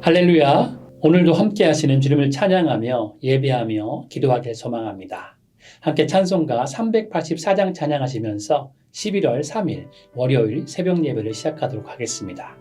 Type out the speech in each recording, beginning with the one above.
할렐루야! 오늘도 함께 하시는 주님을 찬양하며 예배하며 기도하길 소망합니다. 함께 찬송가 384장 찬양하시면서 11월 3일 월요일 새벽 예배를 시작하도록 하겠습니다.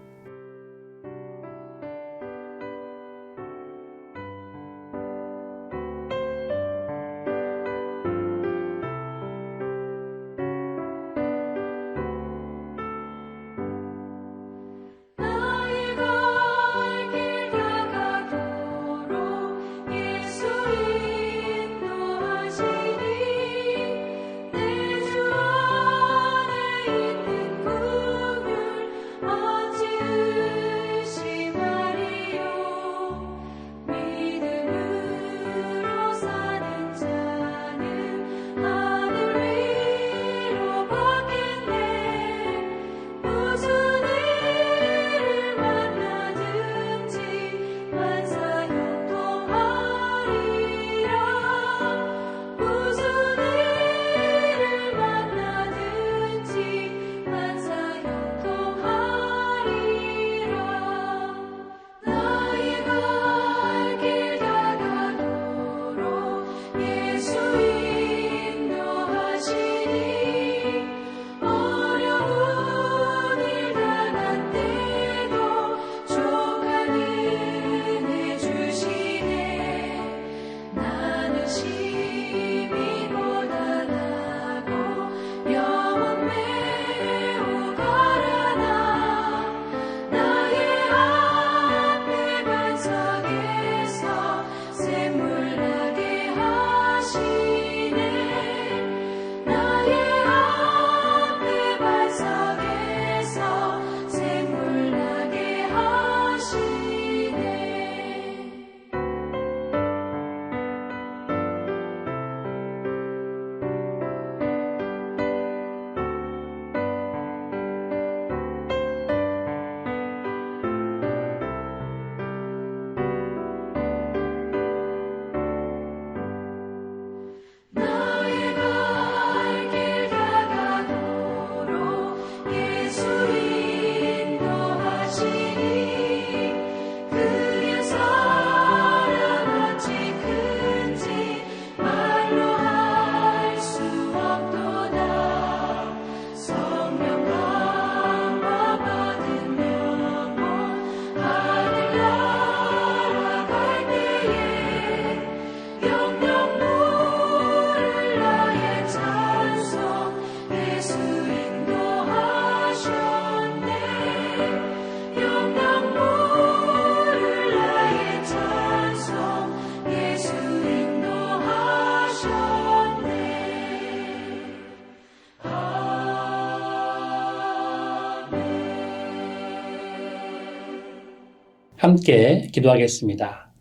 함께 기도하겠습니다.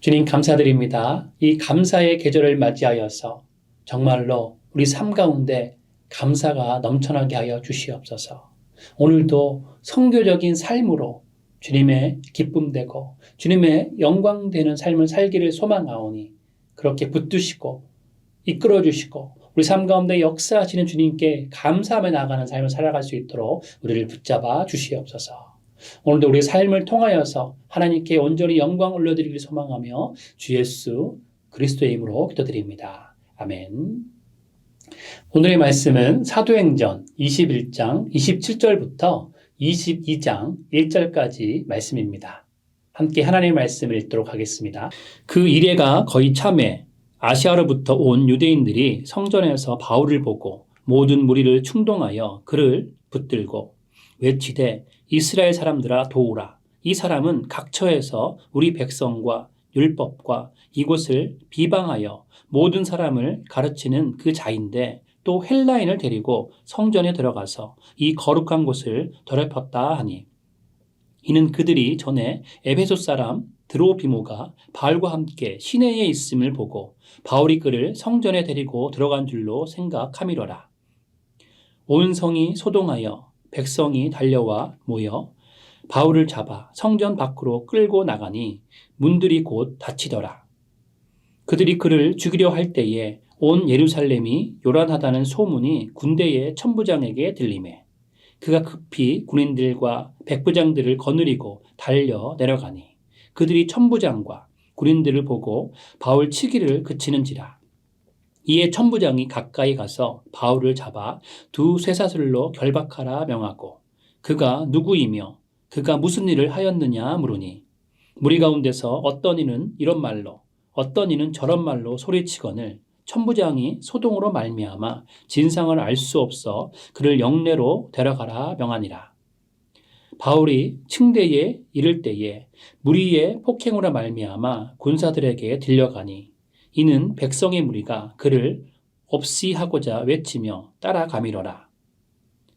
주님 감사드립니다. 이 감사의 계절을 맞이하여서 정말로 우리 삶 가운데 감사가 넘쳐나게 하여 주시옵소서. 오늘도 선교적인 삶으로 주님의 기쁨되고 주님의 영광되는 삶을 살기를 소망하오니 그렇게 붙드시고 이끌어주시고 우리 삶 가운데 역사하시는 주님께 감사하며 나아가는 삶을 살아갈 수 있도록 우리를 붙잡아 주시옵소서. 오늘도 우리의 삶을 통하여서 하나님께 온전히 영광 올려드리기를 소망하며 주 예수 그리스도의 이름으로 기도드립니다. 아멘. 오늘의 말씀은 사도행전 21장 27절부터 22장 1절까지 말씀입니다. 함께 하나님의 말씀을 읽도록 하겠습니다. 그 이레가 거의 참에 아시아로부터 온 유대인들이 성전에서 바울을 보고 모든 무리를 충동하여 그를 붙들고 외치되 이스라엘 사람들아 도우라. 이 사람은 각처에서 우리 백성과 율법과 이곳을 비방하여 모든 사람을 가르치는 그 자인데 또 헬라인을 데리고 성전에 들어가서 이 거룩한 곳을 더럽혔다 하니 이는 그들이 전에 에베소 사람 드로비모가 바울과 함께 시내에 있음을 보고 바울이 그를 성전에 데리고 들어간 줄로 생각함이로라. 온 성이 소동하여 백성이 달려와 모여 바울을 잡아 성전 밖으로 끌고 나가니 문들이 곧 닫히더라. 그들이 그를 죽이려 할 때에 온 예루살렘이 요란하다는 소문이 군대의 천부장에게 들리매 그가 급히 군인들과 백부장들을 거느리고 달려 내려가니 그들이 천부장과 군인들을 보고 바울 치기를 그치는지라. 이에 천부장이 가까이 가서 바울을 잡아 두 쇠사슬로 결박하라 명하고 그가 누구이며 그가 무슨 일을 하였느냐 물으니 무리 가운데서 어떤 이는 이런 말로 어떤 이는 저런 말로 소리치거늘 천부장이 소동으로 말미암아 진상을 알 수 없어 그를 영내로 데려가라 명하니라. 바울이 층대에 이를 때에 무리의 폭행으로 말미암아 군사들에게 들려가니 이는 백성의 무리가 그를 없이 하고자 외치며 따라가미러라.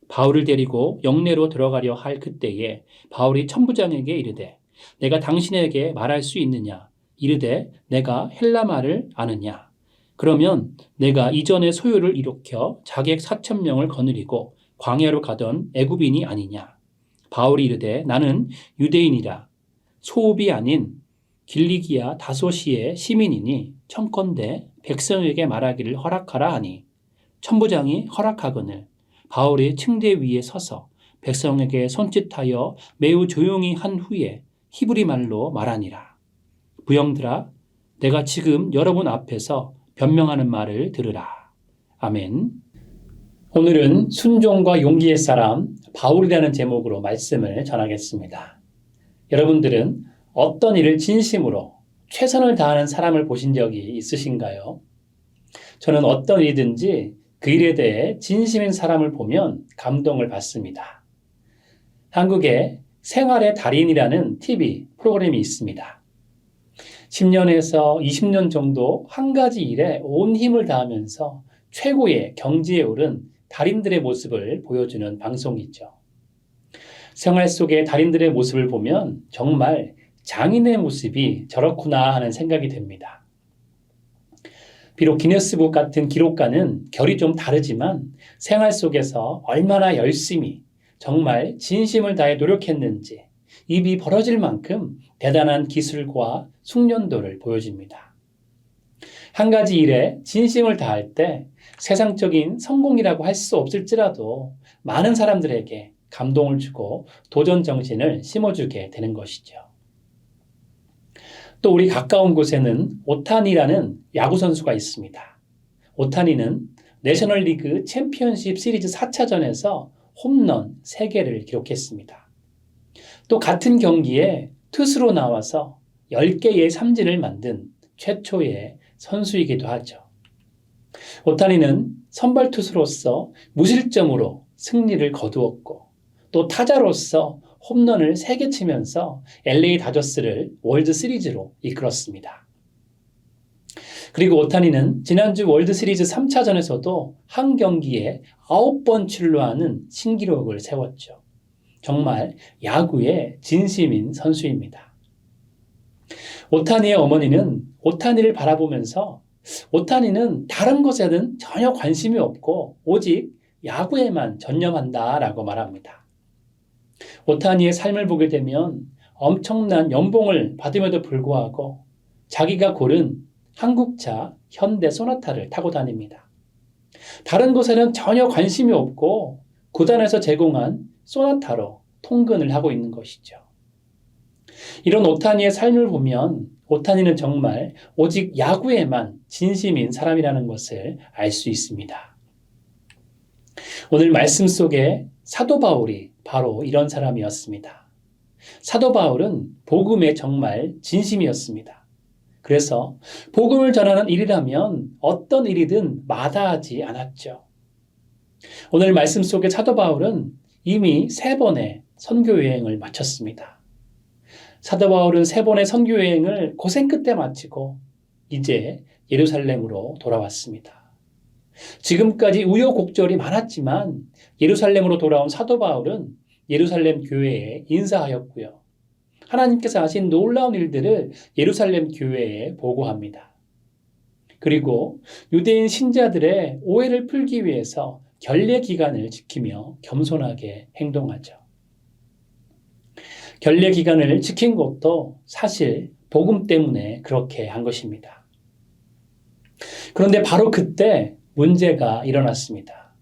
바울을 데리고 영내로 들어가려 할 그때에 바울이 천부장에게 이르되 내가 당신에게 말할 수 있느냐? 이르되 내가 헬라 말을 아느냐? 그러면 내가 이전에 소요를 일으켜 자객 4,000명을 거느리고 광야로 가던 애굽인이 아니냐? 바울이 이르되 나는 유대인이라 소읍이 아닌 길리기아 다소시의 시민이니 청컨대 백성에게 말하기를 허락하라 하니 천부장이 허락하거늘 바울이 층대 위에 서서 백성에게 손짓하여 매우 조용히 한 후에 히브리 말로 말하니라. 부형들아, 내가 지금 여러분 앞에서 변명하는 말을 들으라. 아멘. 오늘은 순종과 용기의 사람 바울이라는 제목으로 말씀을 전하겠습니다. 여러분들은 어떤 일을 진심으로 최선을 다하는 사람을 보신 적이 있으신가요? 저는 어떤 일이든지 그 일에 대해 진심인 사람을 보면 감동을 받습니다. 한국에 생활의 달인이라는 TV 프로그램이 있습니다. 10년에서 20년 정도 한 가지 일에 온 힘을 다하면서 최고의 경지에 오른 달인들의 모습을 보여주는 방송이죠. 생활 속의 달인들의 모습을 보면 정말 장인의 모습이 저렇구나 하는 생각이 듭니다. 비록 기네스북 같은 기록과는 결이 좀 다르지만 생활 속에서 얼마나 열심히 정말 진심을 다해 노력했는지 입이 벌어질 만큼 대단한 기술과 숙련도를 보여줍니다. 한 가지 일에 진심을 다할 때 세상적인 성공이라고 할 수 없을지라도 많은 사람들에게 감동을 주고 도전 정신을 심어주게 되는 것이죠. 또 우리 가까운 곳에는 오타니라는 야구 선수가 있습니다. 오타니는 내셔널리그 챔피언십 시리즈 4차전에서 홈런 3개를 기록했습니다. 또 같은 경기에 투수로 나와서 10개의 삼진을 만든 최초의 선수이기도 하죠. 오타니는 선발 투수로서 무실점으로 승리를 거두었고 또 타자로서 홈런을 3개 치면서 LA 다저스를 월드 시리즈로 이끌었습니다. 그리고 오타니는 지난주 월드 시리즈 3차전에서도 한 경기에 9번 출루하는 신기록을 세웠죠. 정말 야구의 진심인 선수입니다. 오타니의 어머니는 오타니를 바라보면서 오타니는 다른 것에는 전혀 관심이 없고 오직 야구에만 전념한다라고 말합니다. 오타니의 삶을 보게 되면 엄청난 연봉을 받음에도 불구하고 자기가 고른 한국차 현대 소나타를 타고 다닙니다. 다른 곳에는 전혀 관심이 없고 구단에서 제공한 소나타로 통근을 하고 있는 것이죠. 이런 오타니의 삶을 보면 오타니는 정말 오직 야구에만 진심인 사람이라는 것을 알 수 있습니다. 오늘 말씀 속에 사도 바울이 바로 이런 사람이었습니다. 사도 바울은 복음에 정말 진심이었습니다. 그래서 복음을 전하는 일이라면 어떤 일이든 마다하지 않았죠. 오늘 말씀 속에 사도 바울은 이미 3번의 선교 여행을 마쳤습니다. 사도 바울은 3번의 선교 여행을 고생 끝에 마치고 이제 예루살렘으로 돌아왔습니다. 지금까지 우여곡절이 많았지만 예루살렘으로 돌아온 사도 바울은 예루살렘 교회에 인사하였고요. 하나님께서 하신 놀라운 일들을 예루살렘 교회에 보고합니다. 그리고 유대인 신자들의 오해를 풀기 위해서 결례 기간을 지키며 겸손하게 행동하죠. 결례 기간을 지킨 것도 사실 복음 때문에 그렇게 한 것입니다. 그런데 바로 그때 문제가 일어났습니다.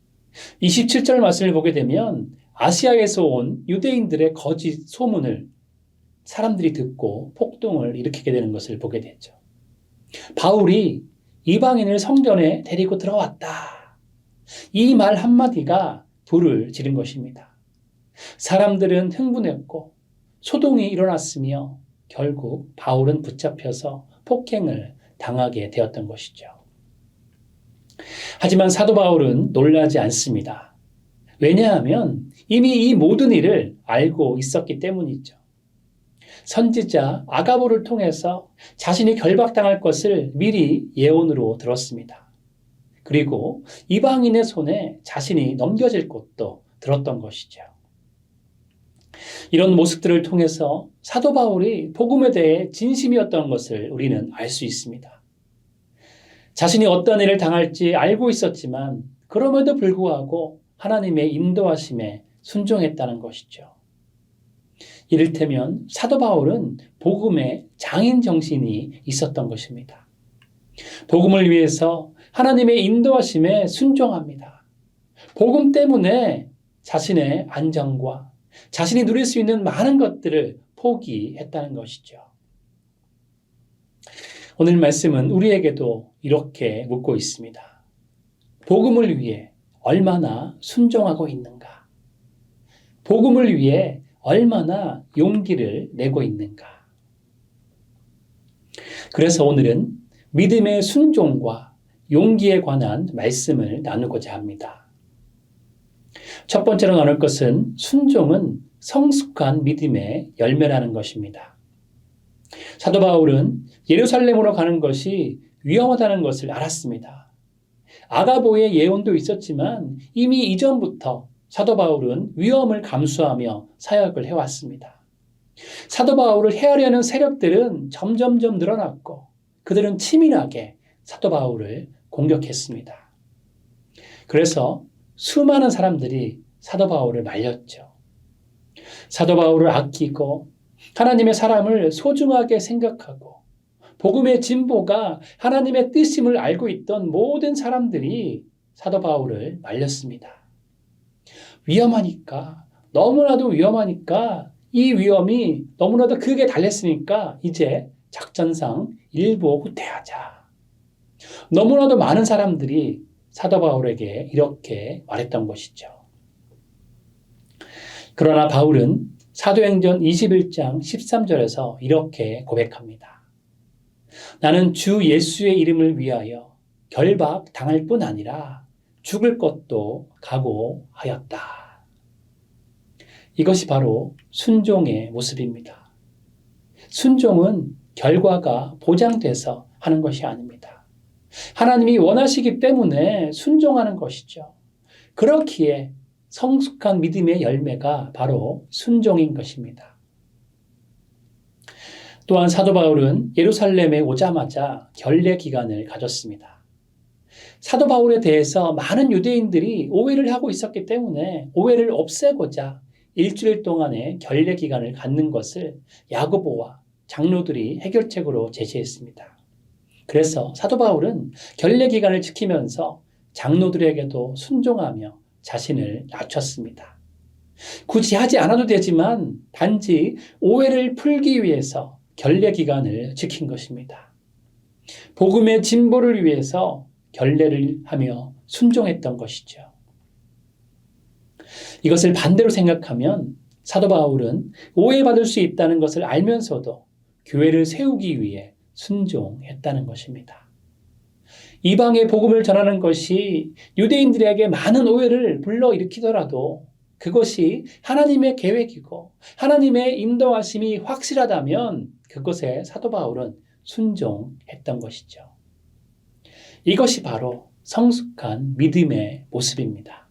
27절 말씀을 보게 되면 아시아에서 온 유대인들의 거짓 소문을 사람들이 듣고 폭동을 일으키게 되는 것을 보게 되죠. 바울이 이방인을 성전에 데리고 들어왔다. 이 말 한마디가 불을 지른 것입니다. 사람들은 흥분했고 소동이 일어났으며 결국 바울은 붙잡혀서 폭행을 당하게 되었던 것이죠. 하지만 사도 바울은 놀라지 않습니다. 왜냐하면 이미 이 모든 일을 알고 있었기 때문이죠. 선지자 아가보를 통해서 자신이 결박당할 것을 미리 예언으로 들었습니다. 그리고 이방인의 손에 자신이 넘겨질 것도 들었던 것이죠. 이런 모습들을 통해서 사도 바울이 복음에 대해 진심이었던 것을 우리는 알 수 있습니다. 자신이 어떤 일을 당할지 알고 있었지만 그럼에도 불구하고 하나님의 인도하심에 순종했다는 것이죠. 이를테면 사도 바울은 복음의 장인 정신이 있었던 것입니다. 복음을 위해서 하나님의 인도하심에 순종합니다. 복음 때문에 자신의 안정과 자신이 누릴 수 있는 많은 것들을 포기했다는 것이죠. 오늘 말씀은 우리에게도 이렇게 묻고 있습니다. 복음을 위해 얼마나 순종하고 있는가? 복음을 위해 얼마나 용기를 내고 있는가? 그래서 오늘은 믿음의 순종과 용기에 관한 말씀을 나누고자 합니다. 첫 번째로 나눌 것은 순종은 성숙한 믿음의 열매라는 것입니다. 사도 바울은 예루살렘으로 가는 것이 위험하다는 것을 알았습니다. 아가보의 예언도 있었지만 이미 이전부터 사도 바울은 위험을 감수하며 사역을 해왔습니다. 사도 바울을 해하려는 세력들은 점점점 늘어났고 그들은 치밀하게 사도 바울을 공격했습니다. 그래서 수많은 사람들이 사도 바울을 말렸죠. 사도 바울을 아끼고 하나님의 사람을 소중하게 생각하고 복음의 진보가 하나님의 뜻임을 알고 있던 모든 사람들이 사도 바울을 말렸습니다. 위험하니까, 너무나도 위험하니까 이 위험이 너무나도 크게 달랬으니까 이제 작전상 일보 후퇴하자. 너무나도 많은 사람들이 사도 바울에게 이렇게 말했던 것이죠. 그러나 바울은 사도행전 21장 13절에서 이렇게 고백합니다. 나는 주 예수의 이름을 위하여 결박 당할 뿐 아니라 죽을 것도 각오하였다. 이것이 바로 순종의 모습입니다. 순종은 결과가 보장돼서 하는 것이 아닙니다. 하나님이 원하시기 때문에 순종하는 것이죠. 그렇기에 성숙한 믿음의 열매가 바로 순종인 것입니다. 또한 사도 바울은 예루살렘에 오자마자 결례 기간을 가졌습니다. 사도 바울에 대해서 많은 유대인들이 오해를 하고 있었기 때문에 오해를 없애고자 일주일 동안의 결례 기간을 갖는 것을 야고보와 장로들이 해결책으로 제시했습니다. 그래서 사도 바울은 결례 기간을 지키면서 장로들에게도 순종하며 자신을 낮췄습니다. 굳이 하지 않아도 되지만 단지 오해를 풀기 위해서 결례 기간을 지킨 것입니다. 복음의 진보를 위해서 결례를 하며 순종했던 것이죠. 이것을 반대로 생각하면 사도 바울은 오해받을 수 있다는 것을 알면서도 교회를 세우기 위해 순종했다는 것입니다. 이방의 복음을 전하는 것이 유대인들에게 많은 오해를 불러일으키더라도 그것이 하나님의 계획이고 하나님의 인도하심이 확실하다면 그것에 사도 바울은 순종했던 것이죠. 이것이 바로 성숙한 믿음의 모습입니다.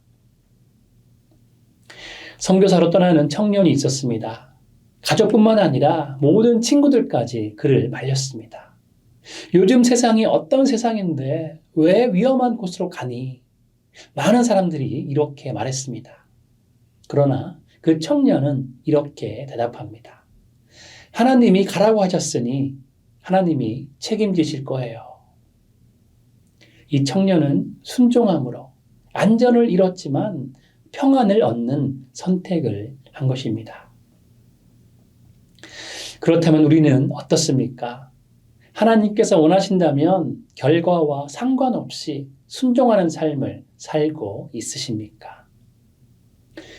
선교사로 떠나는 청년이 있었습니다. 가족뿐만 아니라 모든 친구들까지 그를 말렸습니다. 요즘 세상이 어떤 세상인데 왜 위험한 곳으로 가니? 많은 사람들이 이렇게 말했습니다. 그러나 그 청년은 이렇게 대답합니다. 하나님이 가라고 하셨으니 하나님이 책임지실 거예요. 이 청년은 순종함으로 안전을 잃었지만 평안을 얻는 선택을 한 것입니다. 그렇다면 우리는 어떻습니까? 하나님께서 원하신다면 결과와 상관없이 순종하는 삶을 살고 있으십니까?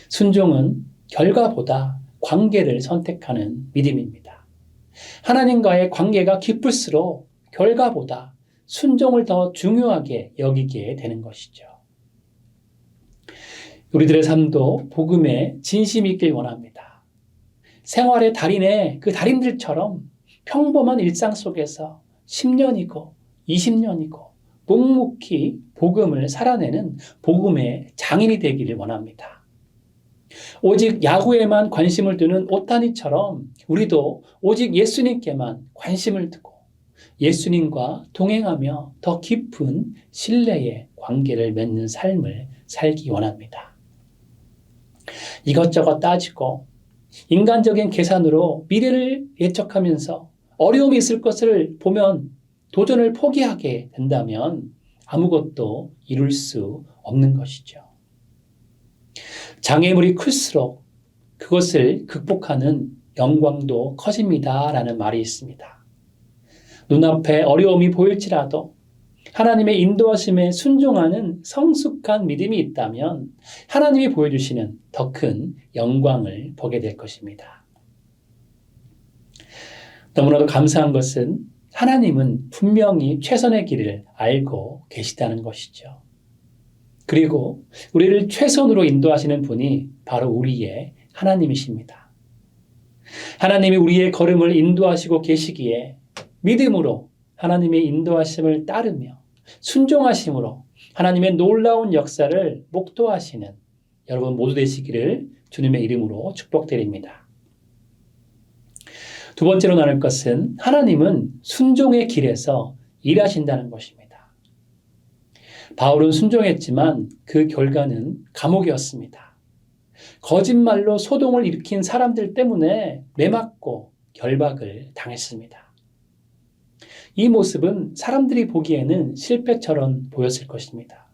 순종은 결과보다 관계를 선택하는 믿음입니다. 하나님과의 관계가 깊을수록 결과보다 순종을 더 중요하게 여기게 되는 것이죠. 우리들의 삶도 복음에 진심이 있길 원합니다. 생활의 달인의 그 달인들처럼 평범한 일상 속에서 10년이고 20년이고 묵묵히 복음을 살아내는 복음의 장인이 되기를 원합니다. 오직 야구에만 관심을 두는 오타니처럼 우리도 오직 예수님께만 관심을 두고 예수님과 동행하며 더 깊은 신뢰의 관계를 맺는 삶을 살기 원합니다. 이것저것 따지고 인간적인 계산으로 미래를 예측하면서 어려움이 있을 것을 보면 도전을 포기하게 된다면 아무것도 이룰 수 없는 것이죠. 장애물이 클수록 그것을 극복하는 영광도 커집니다라는 말이 있습니다. 눈앞에 어려움이 보일지라도 하나님의 인도하심에 순종하는 성숙한 믿음이 있다면 하나님이 보여주시는 더 큰 영광을 보게 될 것입니다. 너무나도 감사한 것은 하나님은 분명히 최선의 길을 알고 계시다는 것이죠. 그리고 우리를 최선으로 인도하시는 분이 바로 우리의 하나님이십니다. 하나님이 우리의 걸음을 인도하시고 계시기에 믿음으로 하나님의 인도하심을 따르며 순종하심으로 하나님의 놀라운 역사를 목도하시는 여러분 모두 되시기를 주님의 이름으로 축복드립니다. 두 번째로 나눌 것은 하나님은 순종의 길에서 일하신다는 것입니다. 바울은 순종했지만 그 결과는 감옥이었습니다. 거짓말로 소동을 일으킨 사람들 때문에 매맞고 결박을 당했습니다. 이 모습은 사람들이 보기에는 실패처럼 보였을 것입니다.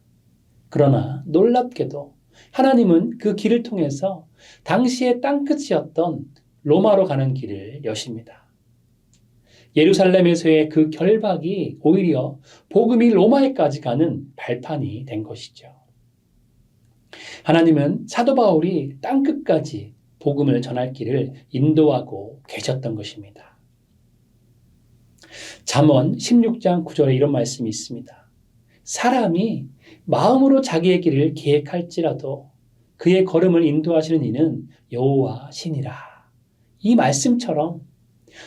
그러나 놀랍게도 하나님은 그 길을 통해서 당시의 땅끝이었던 로마로 가는 길을 여십니다. 예루살렘에서의 그 결박이 오히려 복음이 로마에까지 가는 발판이 된 것이죠. 하나님은 사도 바울이 땅끝까지 복음을 전할 길을 인도하고 계셨던 것입니다. 잠언 16장 9절에 이런 말씀이 있습니다. 사람이 마음으로 자기의 길을 계획할지라도 그의 걸음을 인도하시는 이는 여호와 신이라. 이 말씀처럼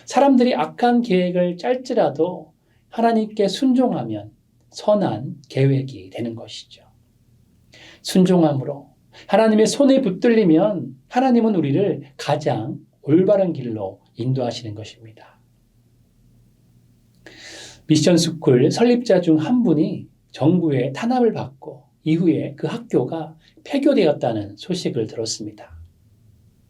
사람들이 악한 계획을 짤지라도 하나님께 순종하면 선한 계획이 되는 것이죠. 순종함으로 하나님의 손에 붙들리면 하나님은 우리를 가장 올바른 길로 인도하시는 것입니다. 미션스쿨 설립자 중 한 분이 정부의 탄압을 받고 이후에 그 학교가 폐교되었다는 소식을 들었습니다.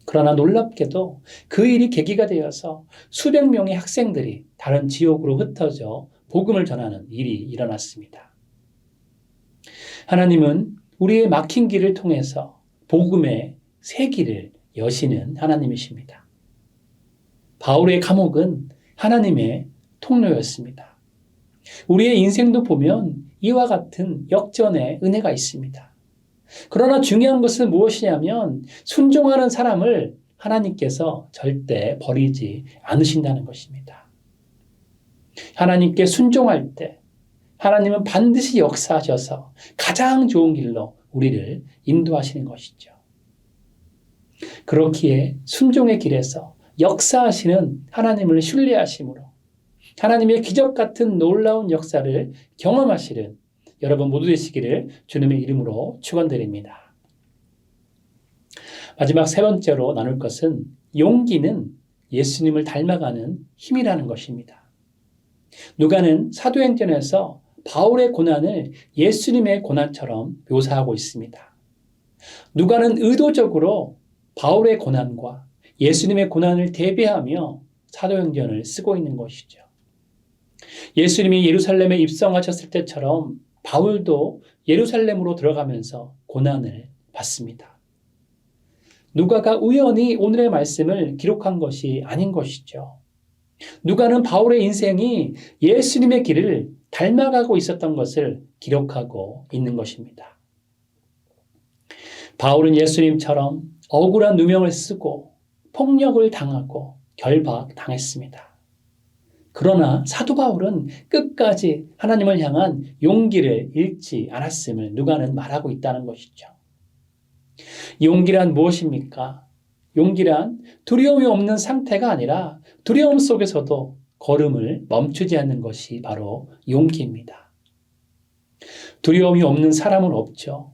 그러나 놀랍게도 그 일이 계기가 되어서 수백 명의 학생들이 다른 지역으로 흩어져 복음을 전하는 일이 일어났습니다. 하나님은 우리의 막힌 길을 통해서 복음의 새 길을 여시는 하나님이십니다. 바울의 감옥은 하나님의 통로였습니다. 우리의 인생도 보면 이와 같은 역전의 은혜가 있습니다. 그러나 중요한 것은 무엇이냐면 순종하는 사람을 하나님께서 절대 버리지 않으신다는 것입니다. 하나님께 순종할 때 하나님은 반드시 역사하셔서 가장 좋은 길로 우리를 인도하시는 것이죠. 그렇기에 순종의 길에서 역사하시는 하나님을 신뢰하심으로 하나님의 기적 같은 놀라운 역사를 경험하시는 여러분 모두 되시기를 주님의 이름으로 축원드립니다. 마지막 세 번째로 나눌 것은 용기는 예수님을 닮아가는 힘이라는 것입니다. 누가는 사도행전에서 바울의 고난을 예수님의 고난처럼 묘사하고 있습니다. 누가는 의도적으로 바울의 고난과 예수님의 고난을 대비하며 사도행전을 쓰고 있는 것이죠. 예수님이 예루살렘에 입성하셨을 때처럼 바울도 예루살렘으로 들어가면서 고난을 받습니다. 누가가 우연히 오늘의 말씀을 기록한 것이 아닌 것이죠. 누가는 바울의 인생이 예수님의 길을 닮아가고 있었던 것을 기록하고 있는 것입니다. 바울은 예수님처럼 억울한 누명을 쓰고 폭력을 당하고 결박당했습니다. 그러나 사도 바울은 끝까지 하나님을 향한 용기를 잃지 않았음을 누가는 말하고 있다는 것이죠. 용기란 무엇입니까? 용기란 두려움이 없는 상태가 아니라 두려움 속에서도 걸음을 멈추지 않는 것이 바로 용기입니다. 두려움이 없는 사람은 없죠.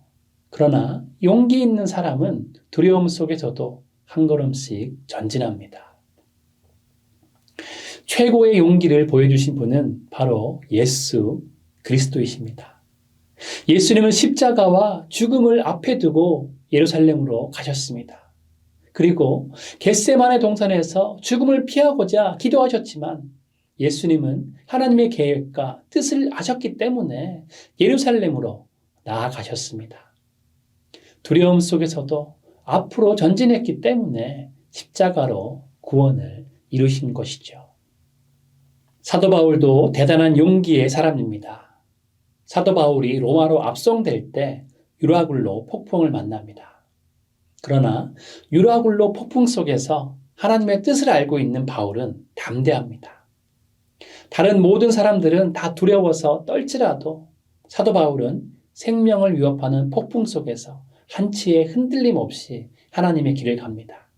그러나 용기 있는 사람은 두려움 속에서도 한 걸음씩 전진합니다. 최고의 용기를 보여주신 분은 바로 예수 그리스도이십니다. 예수님은 십자가와 죽음을 앞에 두고 예루살렘으로 가셨습니다. 그리고 겟세마네 동산에서 죽음을 피하고자 기도하셨지만 예수님은 하나님의 계획과 뜻을 아셨기 때문에 예루살렘으로 나아가셨습니다. 두려움 속에서도 앞으로 전진했기 때문에 십자가로 구원을 이루신 것이죠. 사도 바울도 대단한 용기의 사람입니다. 사도 바울이 로마로 압송될 때 유라굴로 폭풍을 만납니다. 그러나 유라굴로 폭풍 속에서 하나님의 뜻을 알고 있는 바울은 담대합니다. 다른 모든 사람들은 다 두려워서 떨지라도 사도 바울은 생명을 위협하는 폭풍 속에서 한치의 흔들림 없이 하나님의 길을 갑니다.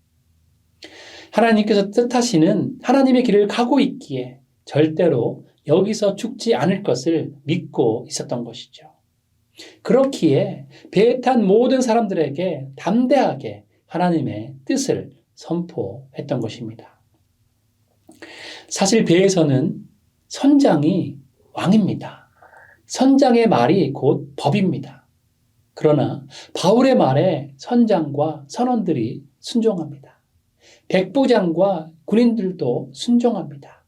하나님께서 뜻하시는 하나님의 길을 가고 있기에 절대로 여기서 죽지 않을 것을 믿고 있었던 것이죠. 그렇기에 배에 탄 모든 사람들에게 담대하게 하나님의 뜻을 선포했던 것입니다. 사실 배에서는 선장이 왕입니다. 선장의 말이 곧 법입니다. 그러나 바울의 말에 선장과 선원들이 순종합니다. 백부장과 군인들도 순종합니다.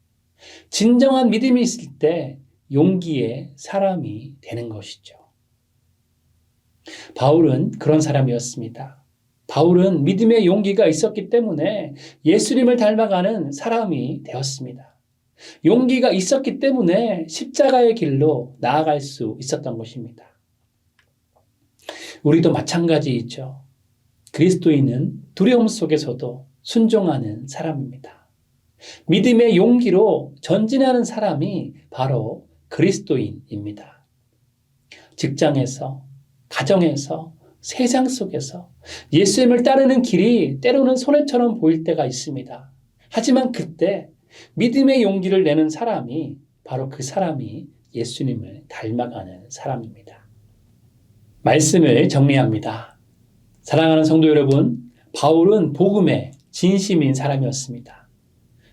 진정한 믿음이 있을 때 용기의 사람이 되는 것이죠. 바울은 그런 사람이었습니다. 바울은 믿음의 용기가 있었기 때문에 예수님을 닮아가는 사람이 되었습니다. 용기가 있었기 때문에 십자가의 길로 나아갈 수 있었던 것입니다. 우리도 마찬가지이죠. 그리스도인은 두려움 속에서도 순종하는 사람입니다. 믿음의 용기로 전진하는 사람이 바로 그리스도인입니다. 직장에서, 가정에서, 세상 속에서 예수님을 따르는 길이 때로는 손해처럼 보일 때가 있습니다. 하지만 그때 믿음의 용기를 내는 사람이 바로 그 사람이 예수님을 닮아가는 사람입니다. 말씀을 정리합니다. 사랑하는 성도 여러분, 바울은 복음의 진심인 사람이었습니다.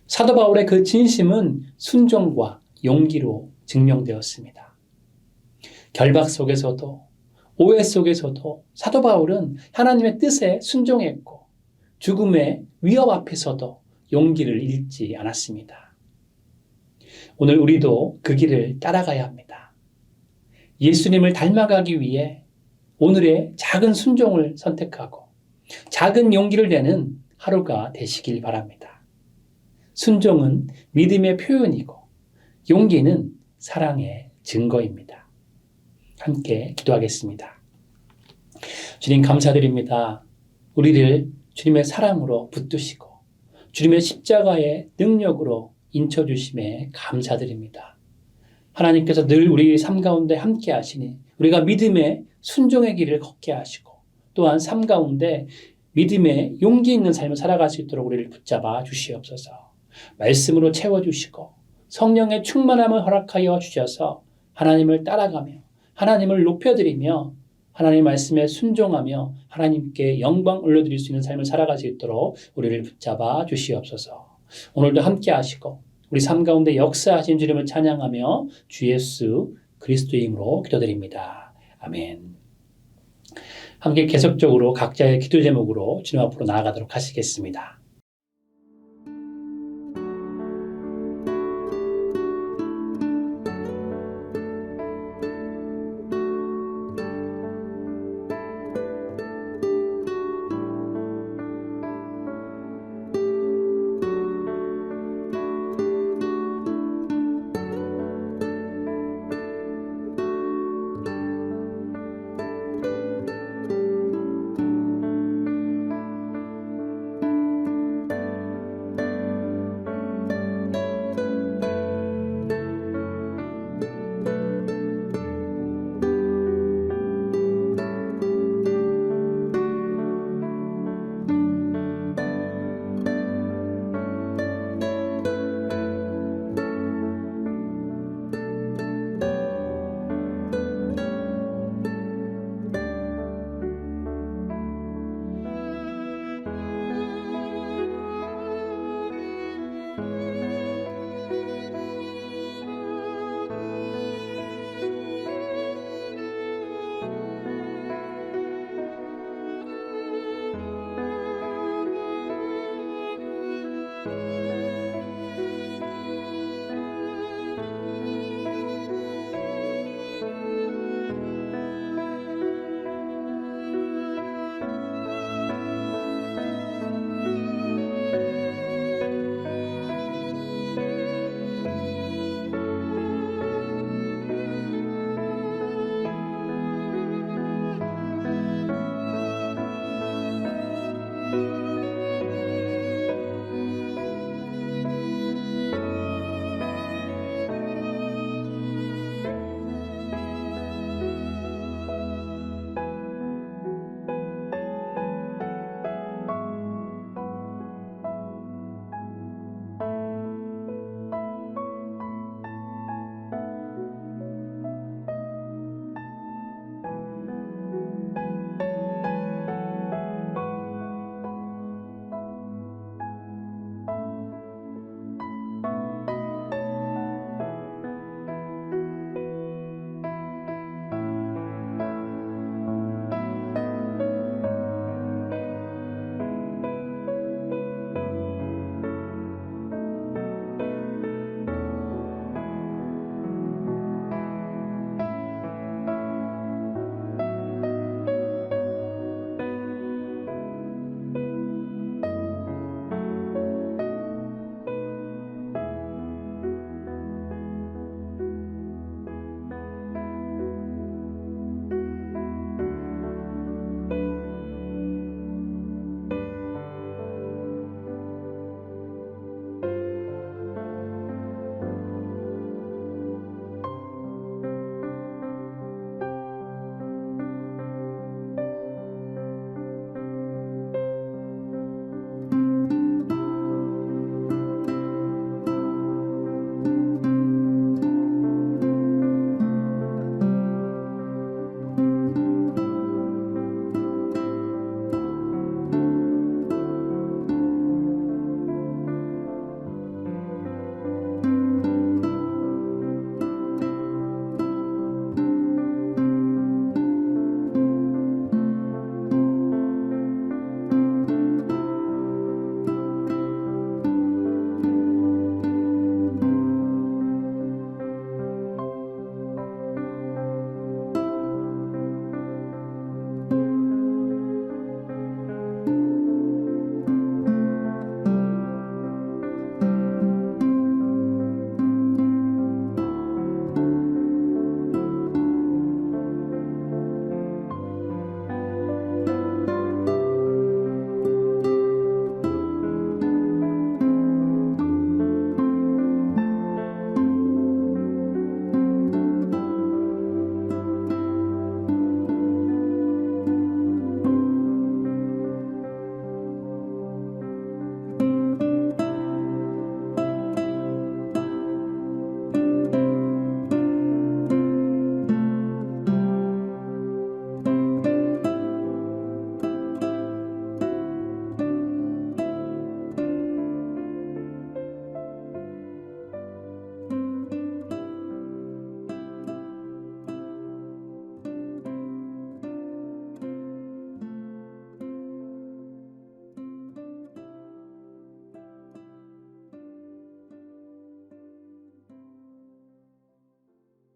사도 바울의 그 진심은 순종과 용기로 증명되었습니다. 결박 속에서도 오해 속에서도 사도 바울은 하나님의 뜻에 순종했고 죽음의 위협 앞에서도 용기를 잃지 않았습니다. 오늘 우리도 그 길을 따라가야 합니다. 예수님을 닮아가기 위해 오늘의 작은 순종을 선택하고 작은 용기를 내는 하루가 되시길 바랍니다. 순종은 믿음의 표현이고 용기는 사랑의 증거입니다. 함께 기도하겠습니다. 주님 감사드립니다. 우리를 주님의 사랑으로 붙드시고 주님의 십자가의 능력으로 인쳐주심에 감사드립니다. 하나님께서 늘 우리 삶 가운데 함께 하시니 우리가 믿음의 순종의 길을 걷게 하시고 또한 삶 가운데 믿음의 용기 있는 삶을 살아갈 수 있도록 우리를 붙잡아 주시옵소서. 말씀으로 채워주시고 성령의 충만함을 허락하여 주셔서 하나님을 따라가며 하나님을 높여드리며 하나님 말씀에 순종하며 하나님께 영광 올려드릴 수 있는 삶을 살아갈 수 있도록 우리를 붙잡아 주시옵소서. 오늘도 함께 하시고 우리 삶 가운데 역사하신 주님을 찬양하며 주 예수 그리스도의 이름으로 기도드립니다. 아멘. 함께 계속적으로 각자의 기도 제목으로 주님 앞으로 나아가도록 하시겠습니다.